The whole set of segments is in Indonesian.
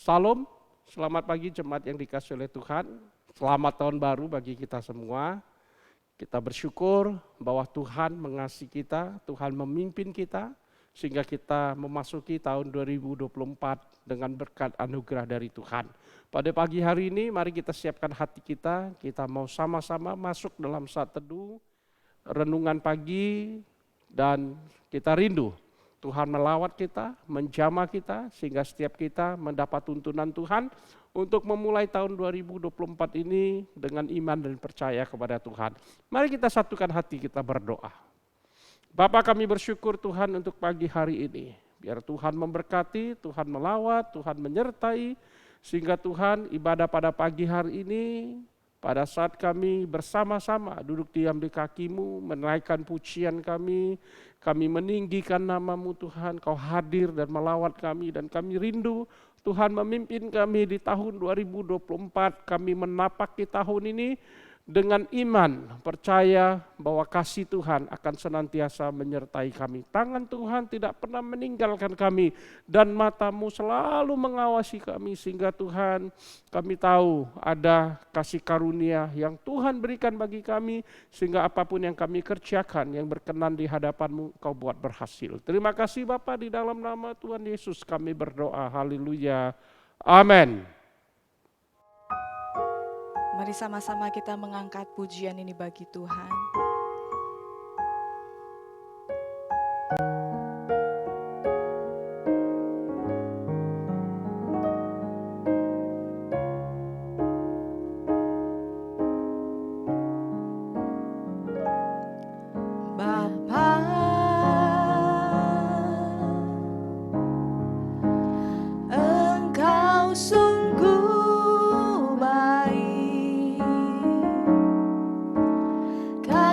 Salam, selamat pagi jemaat yang dikasihi oleh Tuhan. Selamat tahun baru bagi kita semua. Kita bersyukur bahwa Tuhan mengasihi kita, Tuhan memimpin kita, sehingga kita memasuki tahun 2024 dengan berkat anugerah dari Tuhan. Pada pagi hari ini mari kita siapkan hati kita mau sama-sama masuk dalam saat teduh, renungan pagi, dan kita rindu Tuhan melawat kita, menjamah kita, sehingga setiap kita mendapat tuntunan Tuhan untuk memulai tahun 2024 ini dengan iman dan percaya kepada Tuhan. Mari kita satukan hati kita berdoa. Bapa, kami bersyukur Tuhan untuk pagi hari ini. Biar Tuhan memberkati, Tuhan melawat, Tuhan menyertai, sehingga Tuhan ibadah pada pagi hari ini, pada saat kami bersama-sama duduk diam di kaki-Mu, menaikkan pujian kami meninggikan nama-Mu Tuhan, Kau hadir dan melawat kami, dan kami rindu Tuhan memimpin kami di tahun 2024, kami menapaki tahun ini dengan iman, percaya bahwa kasih Tuhan akan senantiasa menyertai kami. Tangan Tuhan tidak pernah meninggalkan kami dan mata-Mu selalu mengawasi kami, sehingga Tuhan, kami tahu ada kasih karunia yang Tuhan berikan bagi kami, sehingga apapun yang kami kerjakan yang berkenan di hadapan-Mu, Kau buat berhasil. Terima kasih Bapa, di dalam nama Tuhan Yesus kami berdoa. Haleluya. Amin. Mari sama-sama kita mengangkat pujian ini bagi Tuhan. Kau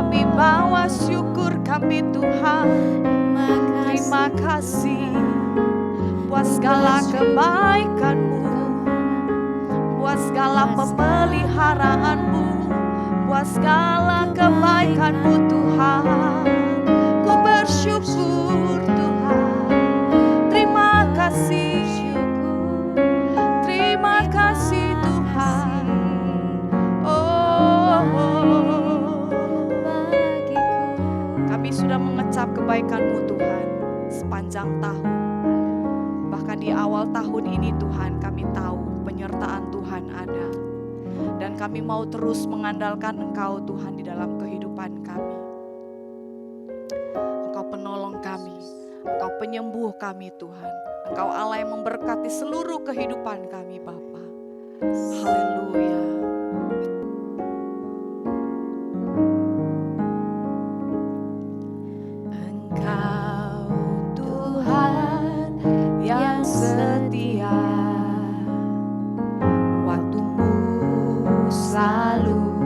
Kami bawa syukur kami Tuhan. Terima kasih buat segala kebaikan-Mu, buat segala pemeliharaanmu, buat segala kebaikan-Mu Tuhan. Ku bersyukur Tuhan. Terima kasih, terima kasih Tuhan. Oh, kami sudah mengecap kebaikan-Mu Tuhan sepanjang tahun. Bahkan di awal tahun ini Tuhan, kami tahu penyertaan Tuhan ada. Dan kami mau terus mengandalkan Engkau Tuhan di dalam kehidupan kami. Engkau penolong kami, Engkau penyembuh kami Tuhan. Engkau Allah yang memberkati seluruh kehidupan kami Bapa. Haleluya. Engkau Tuhan yang setia, selalu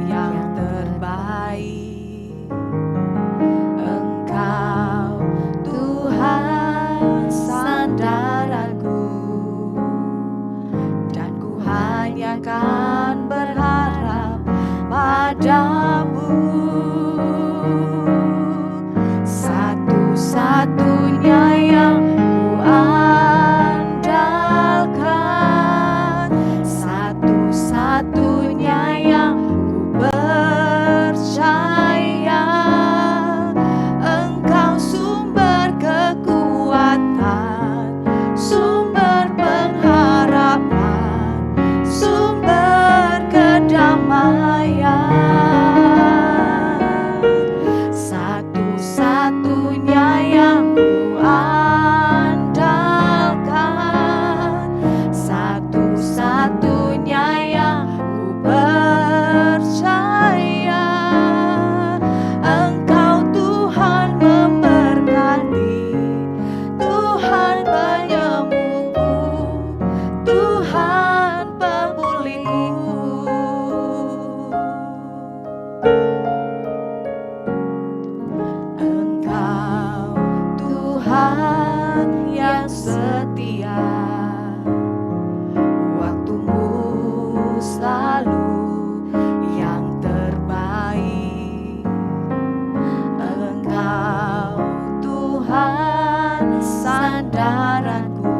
yang terbaik. Engkau Tuhan sandaranku, dan ku hanya kan berharap padamu. Satu-satunya yang ku andalkan, satu-satunya yang ku percaya. Engkau sumber kekuatan, sumber pengharapan, sumber kedamaian. Satu-satunya yang ku andalkan, satu-satunya yang ku percaya. Engkau Tuhan memberkati, Tuhan penyembuhku, Tuhan pemulihku. Engkau Tuhan yang setia, waktumu selalu yang terbaik. Engkau Tuhan sandaranku,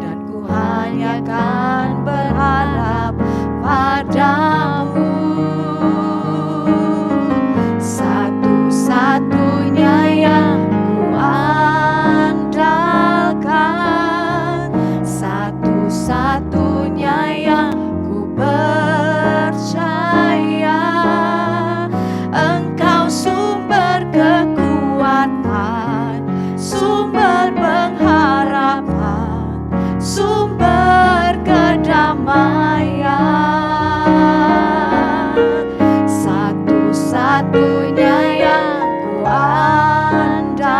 dan ku hanya kan berharap padamu. Satu-satunya yang ku andalkan, satu-satunya yang ku percaya. Engkau sumber kekuatan, sumber pengharapan, sumber kedamaian. Satu-satunya yang ku andalkan,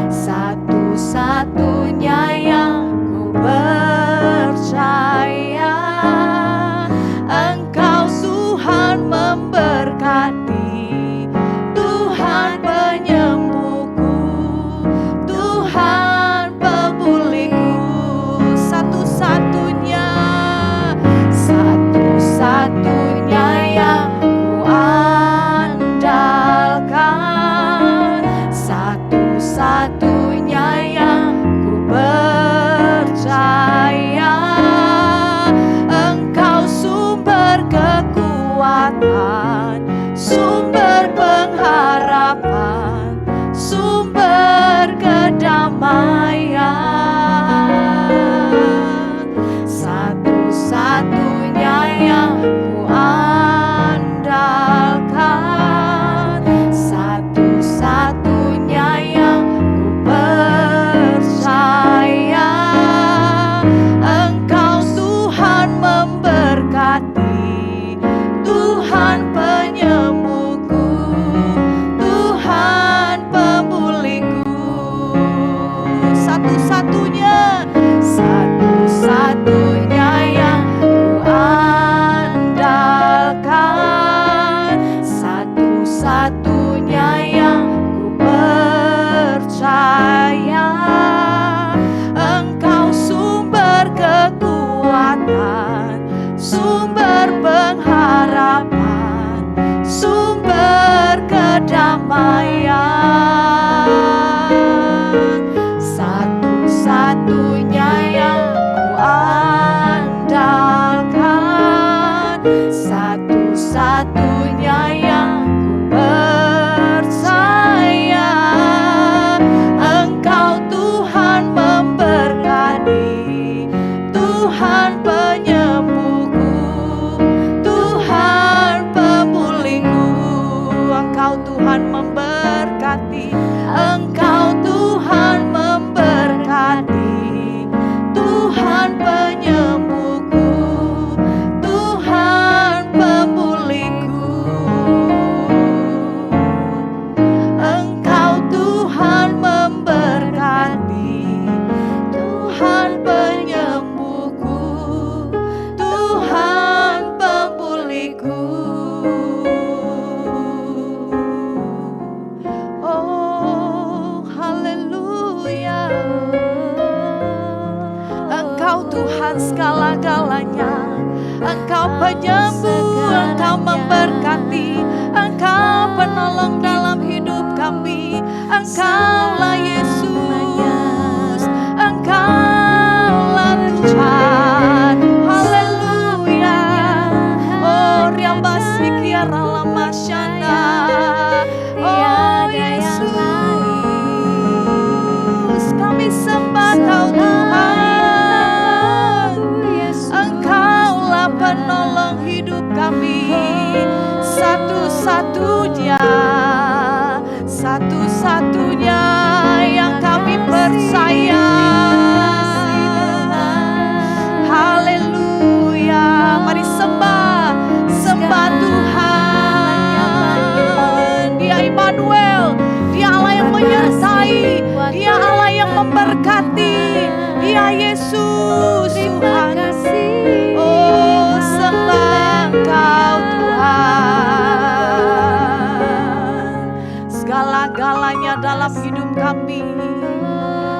satu-satunya yang ku percaya. Engkau Tuhan memberkati, Tuhan penyembuhku, Tuhan pemulihku. Satu-satunya, satu-satunya yang ku andalkan, satu-satunya yang ku percaya. Engkau sumber kekuatan, sumber pengharapan, sumber kedamaian. Satu-satunya yang ku andalkan, satu-satunya yang ku percaya. Engkau Tuhan memberkati, Tuhan penyembuhku, Tuhan pemulihku. Satu-satunya, satu-satunya yang ku andalkan, sumber pengharapan, sumber kedamaian. Satu-satunya yang ku andalkan, satu-satunya yang ku percaya. Engkau Tuhan memberkati, Tuhan penyembuhku, Tuhan pemulihku. Engkau Tuhan memberkati, Engkau Tuhan memberkati, Tuhan penyembuhku, Tuhan pemulihku. Engkau Tuhan memberkati, Tuhan penyembuhku, Tuhan pemulihku. Oh, haleluya. Engkau Tuhan segala-galanya, Engkau penyembuh, Engkau memberkati, Engkau penolong dalam hidup kami. Engkaulah Yesus, Engkaulah Tuhan. Haleluya. Oh, riambasikia ralamasyana. Oh Yesus, kami sembah Kau Tuhan. Engkaulah penolong hidup kami, satu-satunya, satu-satunya yang kami percaya. Haleluya. Mari sembah, sembah Tuhan. Dia Immanuel, Dia Allah yang menyertai, Dia Allah yang memberkati, Dia Yesus Tuhan. Oh, sembah Engkau Tuhan, segala-galanya dalam hidup kami.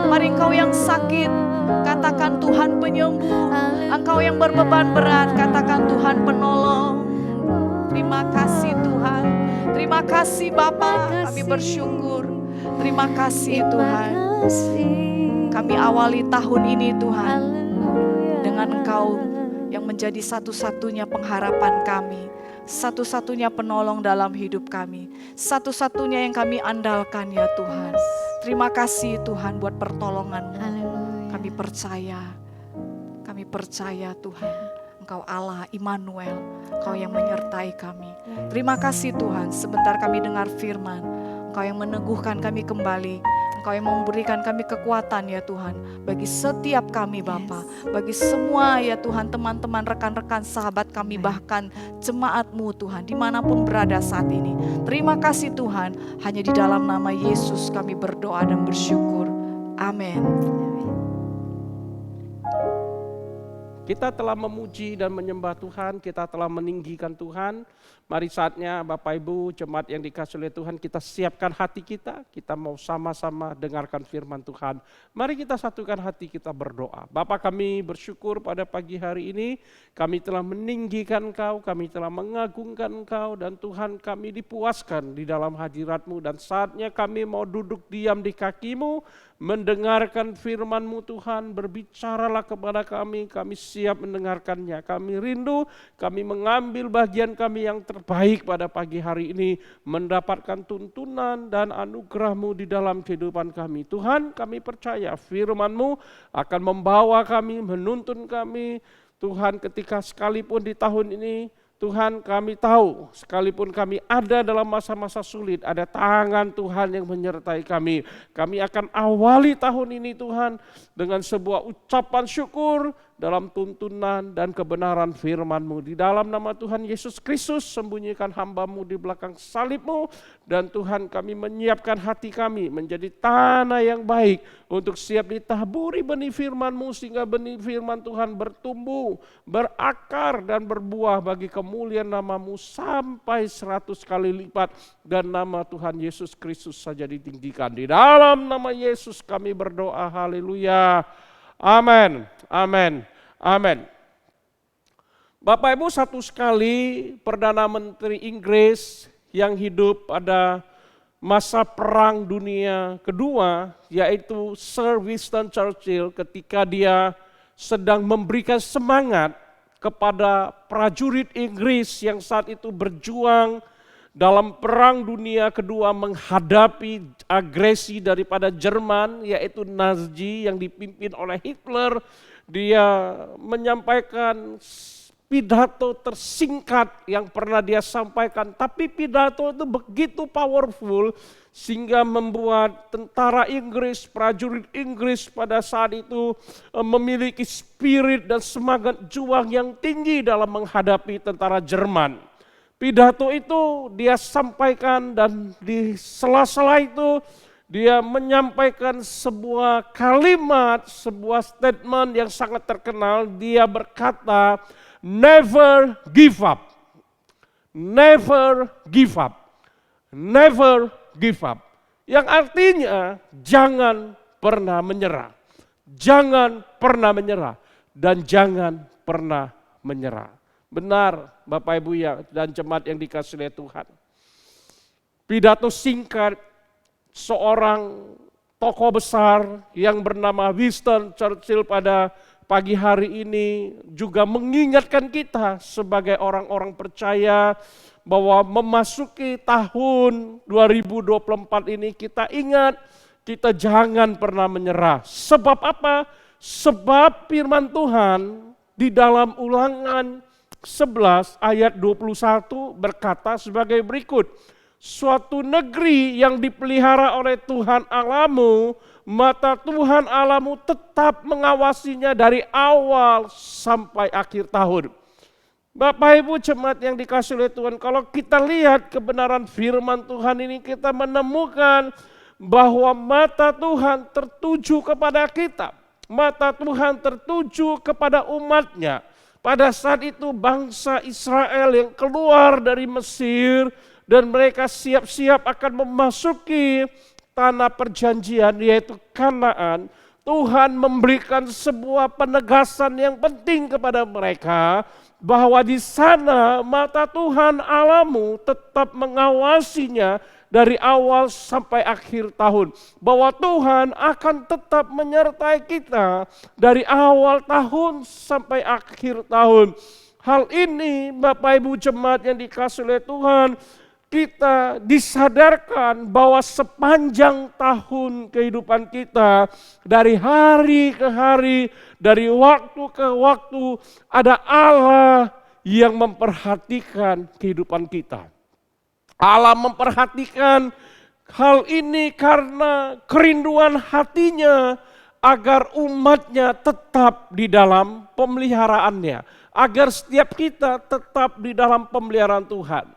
Mari engkau yang sakit, katakan Tuhan penyembuh. Engkau yang berbeban berat, katakan Tuhan penolong. Terima kasih Tuhan, terima kasih Bapa, kami bersyukur. Terima kasih Tuhan. Kami awali tahun ini Tuhan dengan Engkau yang menjadi satu-satunya pengharapan kami, satu-satunya penolong dalam hidup kami, satu-satunya yang kami andalkan ya Tuhan. Terima kasih Tuhan buat pertolongan-Mu. Kami percaya Tuhan, Engkau Allah Immanuel, Engkau yang menyertai kami. Terima kasih Tuhan, sebentar kami dengar firman, Engkau yang meneguhkan kami kembali, Engkau yang memberikan kami kekuatan ya Tuhan, bagi setiap kami Bapa, bagi semua ya Tuhan, teman-teman, rekan-rekan, sahabat kami, bahkan jemaat-Mu Tuhan, dimanapun berada saat ini. Terima kasih Tuhan, hanya di dalam nama Yesus kami berdoa dan bersyukur. Amin. Kita telah memuji dan menyembah Tuhan, kita telah meninggikan Tuhan. Mari saatnya Bapak Ibu, jemaat yang dikasihi oleh Tuhan, kita siapkan hati kita mau sama-sama dengarkan firman Tuhan. Mari kita satukan hati kita berdoa. Bapa, kami bersyukur pada pagi hari ini, kami telah meninggikan Engkau, kami telah mengagungkan Engkau, dan Tuhan kami dipuaskan di dalam hadirat-Mu, dan saatnya kami mau duduk diam di kaki-Mu, mendengarkan firman-Mu Tuhan, berbicaralah kepada kami siap mendengarkannya. Kami rindu, kami mengambil bagian kami yang terbaik pada pagi hari ini, mendapatkan tuntunan dan anugerah-Mu di dalam kehidupan kami. Tuhan, kami percaya firman-Mu akan membawa kami, menuntun kami. Tuhan, ketika sekalipun di tahun ini, Tuhan, kami tahu sekalipun kami ada dalam masa-masa sulit, ada tangan Tuhan yang menyertai kami. Kami akan awali tahun ini Tuhan dengan sebuah ucapan syukur dalam tuntunan dan kebenaran firman-Mu. Di dalam nama Tuhan Yesus Kristus, sembunyikan hamba-Mu di belakang salib-Mu, dan Tuhan, kami menyiapkan hati kami menjadi tanah yang baik untuk siap ditaburi benih firman-Mu, sehingga benih firman Tuhan bertumbuh, berakar dan berbuah bagi kemuliaan nama-Mu sampai 100 kali lipat, dan nama Tuhan Yesus Kristus saja ditinggikan. Di dalam nama Yesus kami berdoa, haleluya. Amin, amin, amin. Bapak Ibu, satu sekali Perdana Menteri Inggris yang hidup pada masa Perang Dunia Kedua, yaitu Sir Winston Churchill, ketika dia sedang memberikan semangat kepada prajurit Inggris yang saat itu berjuang dalam Perang Dunia Kedua menghadapi agresi daripada Jerman, yaitu Nazi yang dipimpin oleh Hitler. Dia menyampaikan pidato tersingkat yang pernah dia sampaikan, tapi pidato itu begitu powerful sehingga membuat tentara Inggris, prajurit Inggris pada saat itu memiliki spirit dan semangat juang yang tinggi dalam menghadapi tentara Jerman. Pidato itu dia sampaikan dan di sela-sela itu dia menyampaikan sebuah kalimat, sebuah statement yang sangat terkenal. Dia berkata, never give up, never give up, never give up. Yang artinya jangan pernah menyerah, jangan pernah menyerah, dan jangan pernah menyerah. Benar Bapak Ibu ya dan jemaat yang dikasihi oleh Tuhan. Pidato singkat seorang tokoh besar yang bernama Winston Churchill pada pagi hari ini juga mengingatkan kita sebagai orang-orang percaya bahwa memasuki tahun 2024 ini kita ingat, kita jangan pernah menyerah. Sebab apa? Sebab firman Tuhan di dalam Ulangan 11 ayat 21 berkata sebagai berikut. Suatu negeri yang dipelihara oleh Tuhan Allahmu, mata Tuhan Allahmu tetap mengawasinya dari awal sampai akhir tahun. Bapak Ibu jemaat yang dikasihi oleh Tuhan, kalau kita lihat kebenaran firman Tuhan ini, kita menemukan bahwa mata Tuhan tertuju kepada kita. Mata Tuhan tertuju kepada umatnya. Pada saat itu bangsa Israel yang keluar dari Mesir dan mereka siap-siap akan memasuki tanah perjanjian yaitu Kanaan. Tuhan memberikan sebuah penegasan yang penting kepada mereka bahwa di sana mata Tuhan Allahmu tetap mengawasinya dari awal sampai akhir tahun. Bahwa Tuhan akan tetap menyertai kita dari awal tahun sampai akhir tahun. Hal ini Bapak Ibu jemaat yang dikasihi oleh Tuhan, kita disadarkan bahwa sepanjang tahun kehidupan kita, dari hari ke hari, dari waktu ke waktu, ada Allah yang memperhatikan kehidupan kita. Allah memperhatikan hal ini karena kerinduan hatinya agar umatnya tetap di dalam pemeliharaannya. Agar setiap kita tetap di dalam pemeliharaan Tuhan.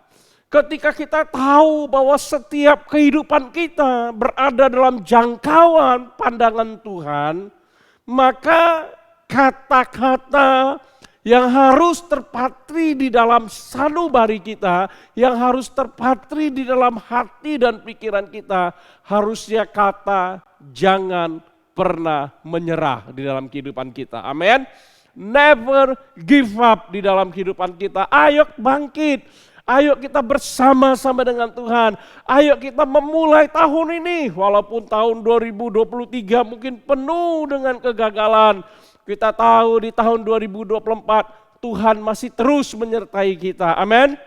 Ketika kita tahu bahwa setiap kehidupan kita berada dalam jangkauan pandangan Tuhan, maka kata-kata yang harus terpatri di dalam sanubari kita, yang harus terpatri di dalam hati dan pikiran kita, harusnya kata jangan pernah menyerah di dalam kehidupan kita. Amin. Never give up di dalam kehidupan kita. Ayo bangkit. Ayo kita bersama-sama dengan Tuhan. Ayo kita memulai tahun ini. Walaupun tahun 2023 mungkin penuh dengan kegagalan. Kita tahu di tahun 2024 Tuhan masih terus menyertai kita. Amin.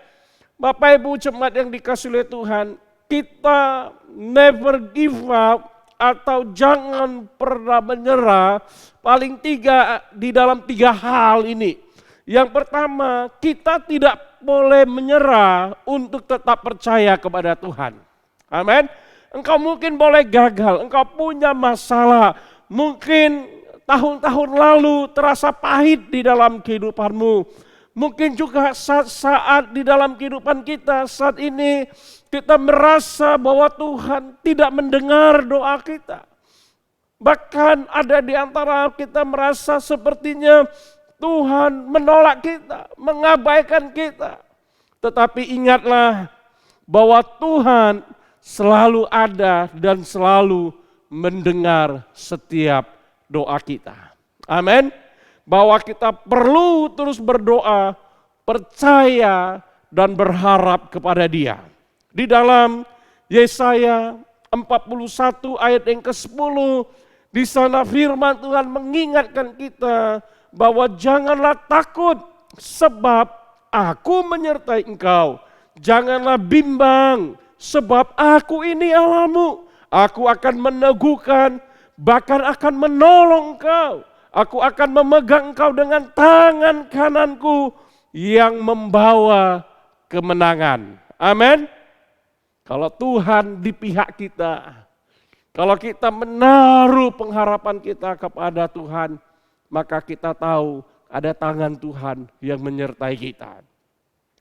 Bapak Ibu jemaat yang dikasihi oleh Tuhan. Kita never give up atau jangan pernah menyerah. Paling di dalam tiga hal ini. Yang pertama, kita tidak boleh menyerah untuk tetap percaya kepada Tuhan. Amin. Engkau mungkin boleh gagal, engkau punya masalah. Mungkin tahun-tahun lalu terasa pahit di dalam kehidupanmu. Mungkin juga saat-saat di dalam kehidupan kita saat ini kita merasa bahwa Tuhan tidak mendengar doa kita. Bahkan ada di antara kita merasa sepertinya Tuhan menolak kita, mengabaikan kita. Tetapi ingatlah bahwa Tuhan selalu ada dan selalu mendengar setiap doa kita. Amin. Bahwa kita perlu terus berdoa percaya dan berharap kepada Dia. Di dalam Yesaya 41 ayat yang ke-10, di sana firman Tuhan mengingatkan kita bahwa janganlah takut sebab aku menyertai engkau. Janganlah bimbang sebab aku ini Allahmu. Aku akan meneguhkan, bahkan akan menolong engkau. Aku akan memegang engkau dengan tangan kananku yang membawa kemenangan. Amin. Kalau Tuhan di pihak kita, kalau kita menaruh pengharapan kita kepada Tuhan, maka kita tahu ada tangan Tuhan yang menyertai kita.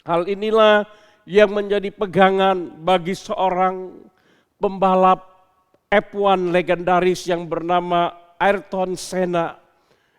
Hal inilah yang menjadi pegangan bagi seorang pembalap F1 legendaris yang bernama Ayrton Senna.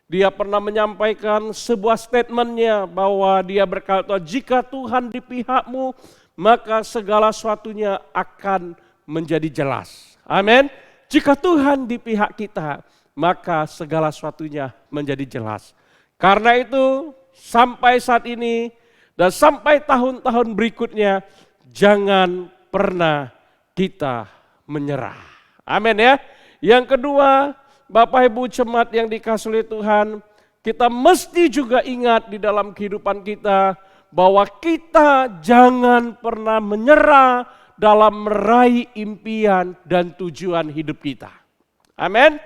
Dia pernah menyampaikan sebuah statementnya bahwa dia berkata, jika Tuhan di pihakmu, maka segala sesuatunya akan menjadi jelas. Amin. Jika Tuhan di pihak kita, maka segala sesuatunya menjadi jelas. Karena itu sampai saat ini dan sampai tahun-tahun berikutnya, jangan pernah kita menyerah. Amin ya. Yang kedua, Bapak Ibu jemaat yang dikasihi oleh Tuhan, kita mesti juga ingat di dalam kehidupan kita bahwa kita jangan pernah menyerah dalam meraih impian dan tujuan hidup kita. Amin.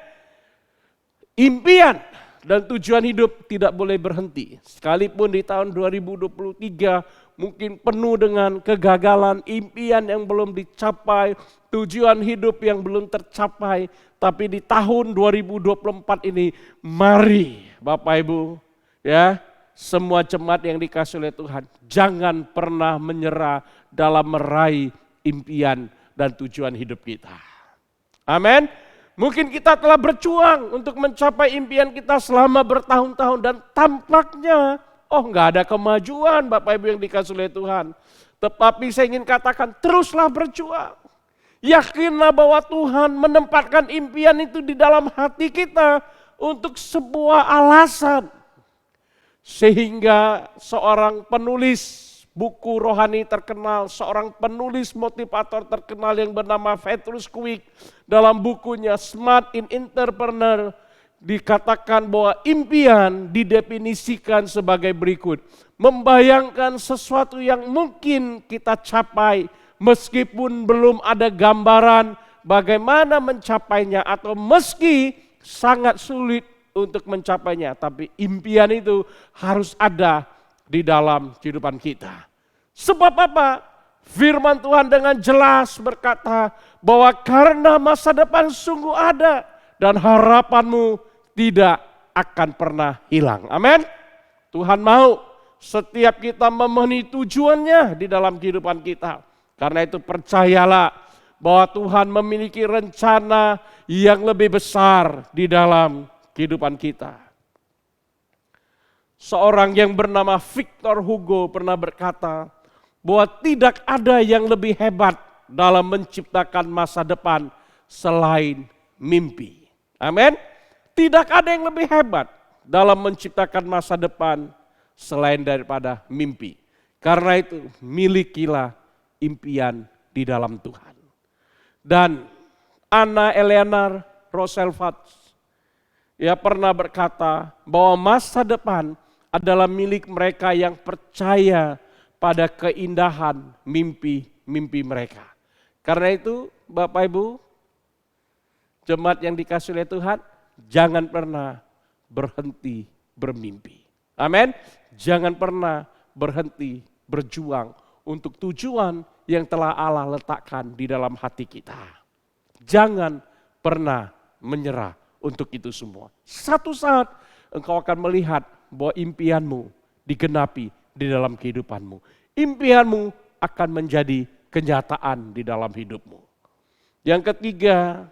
Impian dan tujuan hidup tidak boleh berhenti. Sekalipun di tahun 2023 mungkin penuh dengan kegagalan, impian yang belum dicapai, tujuan hidup yang belum tercapai. Tapi di tahun 2024 ini, mari Bapak Ibu, ya, semua jemaat yang dikasihi oleh Tuhan, jangan pernah menyerah dalam meraih impian dan tujuan hidup kita. Amin. Mungkin kita telah berjuang untuk mencapai impian kita selama bertahun-tahun dan tampaknya enggak ada kemajuan Bapak Ibu yang dikasihi oleh Tuhan. Tetapi saya ingin katakan teruslah berjuang. Yakinlah bahwa Tuhan menempatkan impian itu di dalam hati kita untuk sebuah alasan. Sehingga seorang penulis buku rohani terkenal, seorang penulis motivator terkenal yang bernama Petrus Quick, dalam bukunya Smart in Entrepreneur dikatakan bahwa impian didefinisikan sebagai berikut. Membayangkan sesuatu yang mungkin kita capai meskipun belum ada gambaran bagaimana mencapainya atau meski sangat sulit untuk mencapainya. Tapi impian itu harus ada di dalam kehidupan kita. Sebab apa? Firman Tuhan dengan jelas berkata bahwa karena masa depan sungguh ada dan harapanmu tidak akan pernah hilang. Amin. Tuhan mau setiap kita memenuhi tujuannya di dalam kehidupan kita. Karena itu percayalah bahwa Tuhan memiliki rencana yang lebih besar di dalam kehidupan kita. Seorang yang bernama Victor Hugo pernah berkata bahwa tidak ada yang lebih hebat dalam menciptakan masa depan selain mimpi. Amin. Tidak ada yang lebih hebat dalam menciptakan masa depan selain daripada mimpi. Karena itu milikilah impian di dalam Tuhan. Dan Anna Eleanor Roosevelt pernah berkata bahwa masa depan adalah milik mereka yang percaya pada keindahan mimpi-mimpi mereka. Karena itu Bapak Ibu, jemaat yang dikasihi oleh Tuhan, jangan pernah berhenti bermimpi. Amin. Jangan pernah berhenti berjuang untuk tujuan yang telah Allah letakkan di dalam hati kita. Jangan pernah menyerah untuk itu semua. Satu saat engkau akan melihat bahwa impianmu digenapi di dalam kehidupanmu. Impianmu akan menjadi kenyataan di dalam hidupmu. Yang ketiga,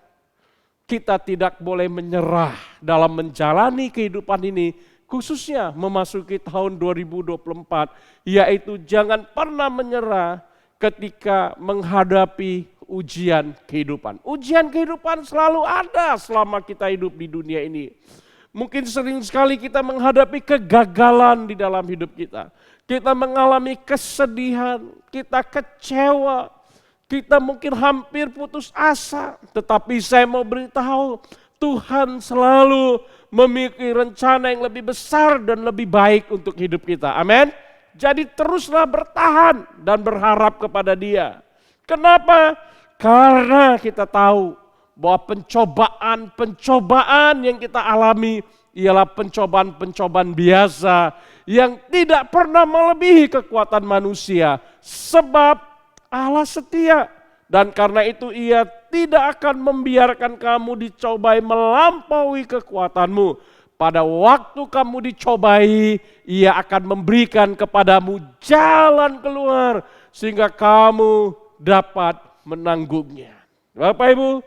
kita tidak boleh menyerah dalam menjalani kehidupan ini, khususnya memasuki tahun 2024, yaitu jangan pernah menyerah ketika menghadapi ujian kehidupan. Ujian kehidupan selalu ada selama kita hidup di dunia ini. Mungkin sering sekali kita menghadapi kegagalan di dalam hidup kita. kita mengalami kesedihan, kita kecewa, kita mungkin hampir putus asa. Tetapi saya mau beritahu, Tuhan selalu memiliki rencana yang lebih besar dan lebih baik untuk hidup kita. Amin. Jadi teruslah bertahan dan berharap kepada Dia. Kenapa? Karena kita tahu bahwa pencobaan yang kita alami ialah pencobaan biasa yang tidak pernah melebihi kekuatan manusia. Sebab Allah setia dan karena itu Ia tidak akan membiarkan kamu dicobai melampaui kekuatanmu. Pada waktu kamu dicobai, Ia akan memberikan kepadamu jalan keluar sehingga kamu dapat menanggungnya. Bapak Ibu,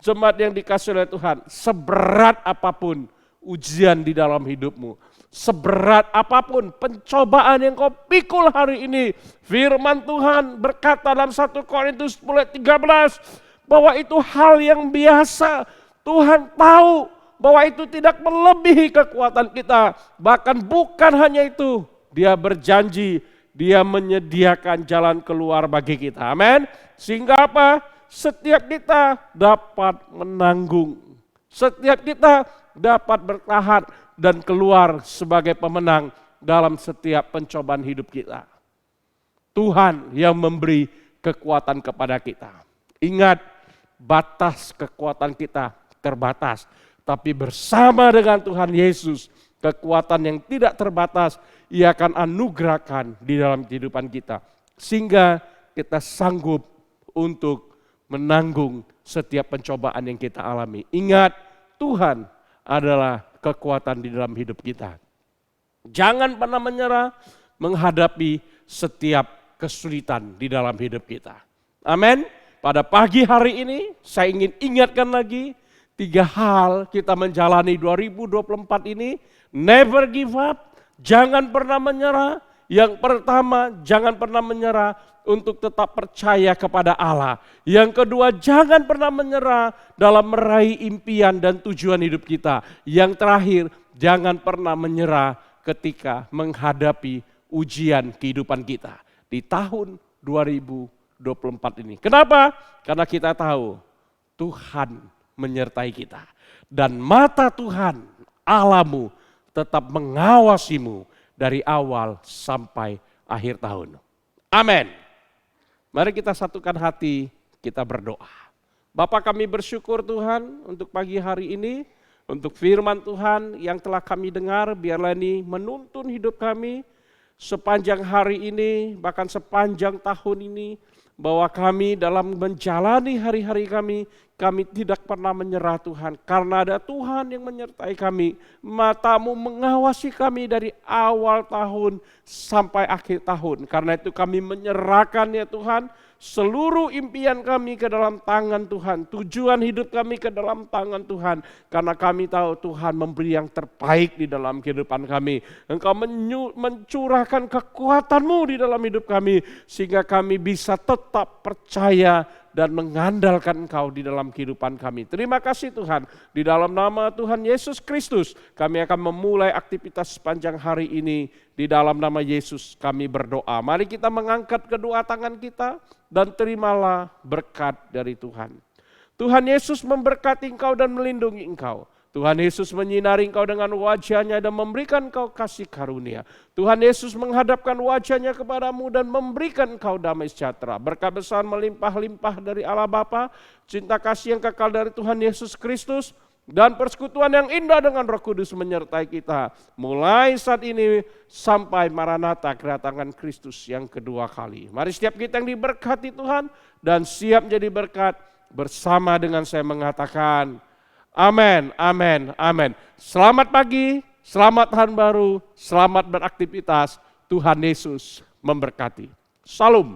jemaat yang dikasihi oleh Tuhan, seberat apapun ujian di dalam hidupmu, seberat apapun pencobaan yang kau pikul hari ini, firman Tuhan berkata dalam 1 Korintus 10:13 bahwa itu hal yang biasa. Tuhan tahu bahwa itu tidak melebihi kekuatan kita. Bahkan bukan hanya itu, Dia berjanji, Dia menyediakan jalan keluar bagi kita. Amin. Sehingga apa? Setiap kita dapat menanggung. Setiap kita dapat bertahan dan keluar sebagai pemenang dalam setiap pencobaan hidup kita. Tuhan yang memberi kekuatan kepada kita. Ingat, batas kekuatan kita terbatas. Tapi bersama dengan Tuhan Yesus, kekuatan yang tidak terbatas, Ia akan anugerahkan di dalam kehidupan kita. Sehingga kita sanggup untuk menanggung setiap pencobaan yang kita alami. Ingat, Tuhan adalah kekuatan di dalam hidup kita. Jangan pernah menyerah menghadapi setiap kesulitan di dalam hidup kita. Amin. Pada pagi hari ini saya ingin ingatkan lagi 3 hal kita menjalani 2024 ini. Never give up, jangan pernah menyerah. Yang pertama, jangan pernah menyerah untuk tetap percaya kepada Allah. Yang kedua, jangan pernah menyerah dalam meraih impian dan tujuan hidup kita. Yang terakhir, jangan pernah menyerah ketika menghadapi ujian kehidupan kita di tahun 2024 ini. Kenapa? Karena kita tahu Tuhan menyertai kita. Dan mata Tuhan, Allahmu, tetap mengawasimu dari awal sampai akhir tahun. Amin. Mari kita satukan hati, kita berdoa. Bapa, kami bersyukur Tuhan untuk pagi hari ini, untuk firman Tuhan yang telah kami dengar, biarlah ini menuntun hidup kami sepanjang hari ini, bahkan sepanjang tahun ini, bahwa kami dalam menjalani hari-hari kami tidak pernah menyerah Tuhan. Karena ada Tuhan yang menyertai kami. Mata-Mu mengawasi kami dari awal tahun sampai akhir tahun. Karena itu kami menyerahkan ya Tuhan seluruh impian kami ke dalam tangan Tuhan. Tujuan hidup kami ke dalam tangan Tuhan. Karena kami tahu Tuhan memberi yang terbaik di dalam kehidupan kami. Engkau mencurahkan kekuatan-Mu di dalam hidup kami. Sehingga kami bisa tetap percaya dan mengandalkan Engkau di dalam kehidupan kami. Terima kasih Tuhan. Di dalam nama Tuhan Yesus Kristus, kami akan memulai aktivitas sepanjang hari ini. Di dalam nama Yesus kami berdoa. Mari kita mengangkat kedua tangan kita dan terimalah berkat dari Tuhan. Tuhan Yesus memberkati engkau dan melindungi engkau. Tuhan Yesus menyinari engkau dengan wajah-Nya dan memberikan engkau kasih karunia. Tuhan Yesus menghadapkan wajah-Nya kepadamu dan memberikan engkau damai sejahtera. Berkat besar melimpah-limpah dari Allah Bapa, cinta kasih yang kekal dari Tuhan Yesus Kristus, dan persekutuan yang indah dengan Roh Kudus menyertai kita. Mulai saat ini sampai Maranatha, kedatangan Kristus yang kedua kali. Mari setiap kita yang diberkati Tuhan dan siap jadi berkat, bersama dengan saya mengatakan, amin, amin, amin. Selamat pagi, selamat tahun baru, selamat beraktivitas. Tuhan Yesus memberkati. Salam.